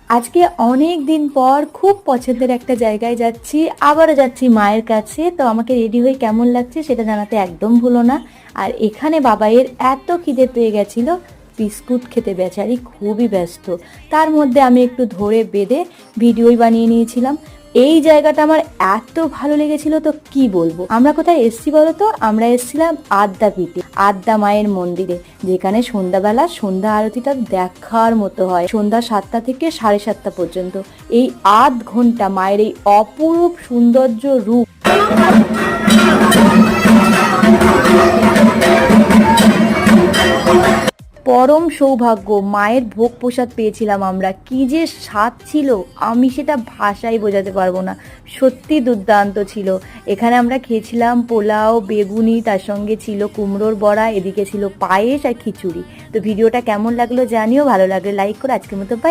আজকে অনেক দিন পর খুব পছন্দের একটা জায়গায় যাচ্ছি, আবারও যাচ্ছি মায়ের কাছে। তো আমাকে রেডি হয়ে কেমন লাগছে সেটা জানাতে একদম ভুলো না। আর এখানে বাবাইয়ের এত খিদে পেয়ে গেছিল, বিস্কুট খেতে বেচারি খুবই ব্যস্ত। তার মধ্যে আমি একটু ধরে বেঁধে ভিডিওই বানিয়ে নিয়েছিলাম। এই জায়গাটা আমার এত ভালো লেগেছিল, তো কি বলবো। আমরা কোথায় এসছি বলো তো? আমরা এসছিলাম আদ্যাপীঠে, আদ্যা মায়ের মন্দিরে, যেখানে সন্ধ্যাবেলা সন্ধ্যা আরতিটা দেখার মতো হয়, সন্ধ্যা 7টা থেকে 7:30 পর্যন্ত। এই আধ ঘন্টা মায়ের এই অপরূপ সৌন্দর্য রূপ পরম সৌভাগ্য। মায়ের ভোগ প্রসাদ পেয়েছিলাম আমরা, কি যে স্বাদ ছিল আমি সেটা ভাষায় বোঝাতে পারবো না। সত্যি দুর্দান্ত ছিল। এখানে আমরা খেয়েছিলাম পোলাও, বেগুনি, তার সঙ্গে ছিল কুমড়োর বড়া, এদিকে ছিল পায়েস আর খিচুড়ি। তো ভিডিওটা কেমন লাগলো জানিও, ভালো লাগলে লাইক করে আজকের মতো বাই।